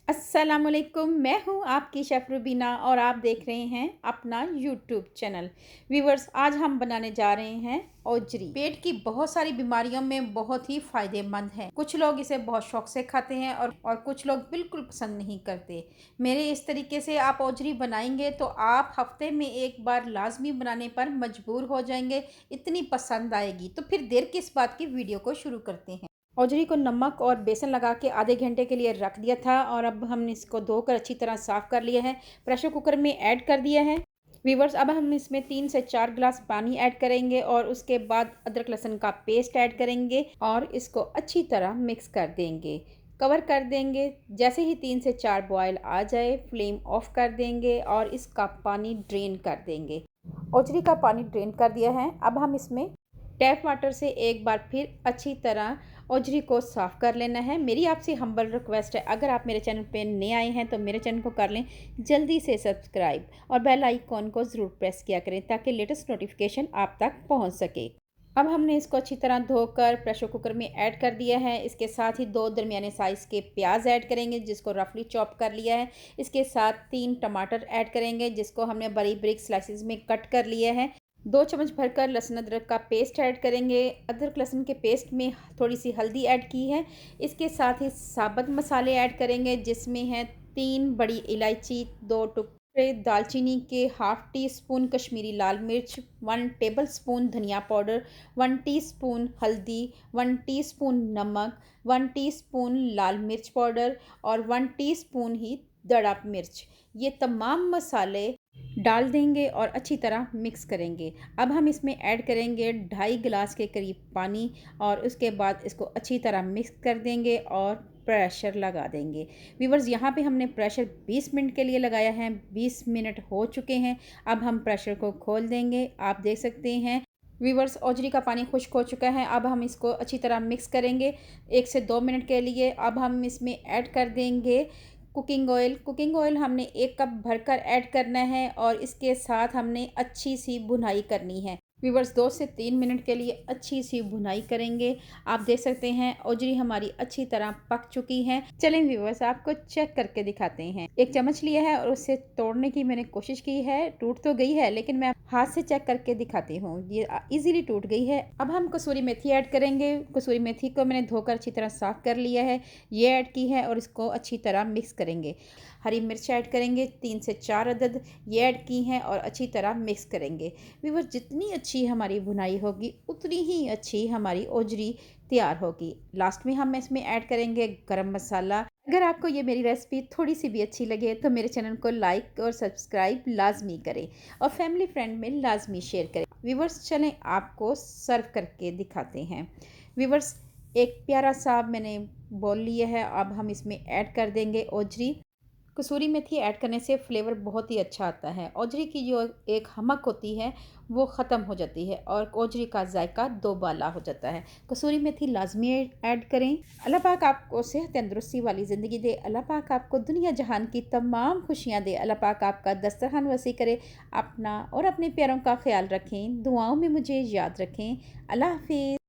अस्सलामुअलैकुम, मैं हूँ आपकी शेफ़ रुबीना और आप देख रहे हैं अपना यूट्यूब चैनल। व्यूअर्स, आज हम बनाने जा रहे हैं ओजरी। पेट की बहुत सारी बीमारियों में बहुत ही फ़ायदेमंद है। कुछ लोग इसे बहुत शौक से खाते हैं और कुछ लोग बिल्कुल पसंद नहीं करते। मेरे इस तरीके से आप ओजरी बनाएंगे तो आप हफ्ते में एक बार लाजमी बनाने पर मजबूर हो जाएंगे, इतनी पसंद आएगी। तो फिर देर किस बात की, वीडियो को शुरू करते हैं। औजरी को नमक और बेसन लगा के आधे घंटे के लिए रख दिया था और अब हमने इसको धोकर अच्छी तरह साफ़ कर लिया है। प्रेशर कुकर में ऐड कर दिया है। व्यूअर्स, अब हम इसमें 3 से 4 गिलास पानी ऐड करेंगे और उसके बाद अदरक लहसुन का पेस्ट ऐड करेंगे और इसको अच्छी तरह मिक्स कर देंगे। कवर कर देंगे। जैसे ही 3 से 4 बॉयल आ जाए, फ्लेम ऑफ कर देंगे और इसका पानी ड्रेन कर देंगे। औजरी का पानी ड्रेन कर दिया है। अब हम इसमें टैप वाटर से एक बार फिर अच्छी तरह औजरी को साफ़ कर लेना है। मेरी आपसे हम्बल रिक्वेस्ट है, अगर आप मेरे चैनल पे नए आए हैं तो मेरे चैनल को कर लें जल्दी से सब्सक्राइब और बेल आइकॉन को ज़रूर प्रेस किया करें ताकि लेटेस्ट नोटिफिकेशन आप तक पहुंच सके। अब हमने इसको अच्छी तरह धोकर प्रेशर कुकर में ऐड कर दिया है। इसके साथ ही 2 दरमियाने साइज़ के प्याज ऐड करेंगे जिसको रफली चॉप कर लिया है। इसके साथ 3 टमाटर ऐड करेंगे जिसको हमने बारीक बारीक स्लाइसिस में कट कर लिया है। 2 चम्मच भरकर लहसुन अदरक का पेस्ट ऐड करेंगे। अदरक लहसुन के पेस्ट में थोड़ी सी हल्दी ऐड की है। इसके साथ ही साबुत मसाले ऐड करेंगे जिसमें है 3 बड़ी इलायची, 2 टुकड़े दालचीनी के, हाफ टी स्पून कश्मीरी लाल मिर्च, 1 टेबल स्पून धनिया पाउडर, 1 टीस्पून हल्दी, 1 टीस्पून नमक, 1 टीस्पून लाल मिर्च पाउडर और 1 टीस्पून ही दड़ा मिर्च। ये तमाम मसाले डाल देंगे और अच्छी तरह मिक्स करेंगे। अब हम इसमें ऐड करेंगे 2.5 गिलास के करीब पानी और उसके बाद इसको अच्छी तरह मिक्स कर देंगे और प्रेशर लगा देंगे। व्यूअर्स, यहाँ पे हमने प्रेशर 20 मिनट के लिए लगाया है। 20 मिनट हो चुके हैं। अब हम प्रेशर को खोल देंगे। आप देख सकते हैं व्यूअर्स, औजरी का पानी खुश्क हो चुका है। अब हम इसको अच्छी तरह मिक्स करेंगे 1 से 2 मिनट के लिए। अब हम इसमें ऐड कर देंगे कुकिंग ऑयल। कुकिंग ऑयल हमने 1 कप भरकर ऐड करना है और इसके साथ हमने अच्छी सी भुनाई करनी है। व्यूअर्स, 2 से 3 मिनट के लिए अच्छी सी भुनाई करेंगे। आप देख सकते हैं औजरी हमारी अच्छी तरह पक चुकी है। चलें व्यूअर्स, आपको चेक करके दिखाते हैं। एक चम्मच लिया है और उसे तोड़ने की मैंने कोशिश की है। टूट तो गई है लेकिन मैं हाथ से चेक करके दिखाती हूँ। ये इजीली टूट गई है। अब हम कसूरी मेथी ऐड करेंगे। कसूरी मेथी को मैंने धोकर अच्छी तरह साफ़ कर लिया है। ये ऐड की है और इसको अच्छी तरह मिक्स करेंगे। हरी मिर्च ऐड करेंगे 3 से 4 अदद, ये ऐड की हैं और अच्छी तरह मिक्स करेंगे। व्यूअर्स, जितनी अच्छी हमारी भुनाई होगी उतनी ही अच्छी हमारी औजरी तैयार होगी। लास्ट में हम इसमें ऐड करेंगे गरम मसाला। अगर आपको ये मेरी रेसिपी थोड़ी सी भी अच्छी लगे तो मेरे चैनल को लाइक और सब्सक्राइब लाजमी करें और फैमिली फ्रेंड में लाजमी शेयर करें। व्यूअर्स, चलें आपको सर्व करके दिखाते हैं। व्यूअर्स, एक प्यारा सा मैंने बोल लिया है। अब हम इसमें ऐड कर देंगे औजरी। कसूरी मेथी ऐड करने से फ्लेवर बहुत ही अच्छा आता है। औजरी की जो एक हमक होती है वो ख़त्म हो जाती है और औजरी का जायका दोबाला हो जाता है। कसूरी मेथी लाजमी ऐड करें। अल्लाह पाक आपको सेहत तंदुरुस्ती वाली ज़िंदगी दे। अल्लाह पाक आपको दुनिया जहान की तमाम खुशियाँ दे। अल्लाह पाक आपका दस्तरखान वसी करे। अपना और अपने प्यारों का ख्याल रखें। दुआओं में मुझे याद रखें। अल्लाह हाफिज़।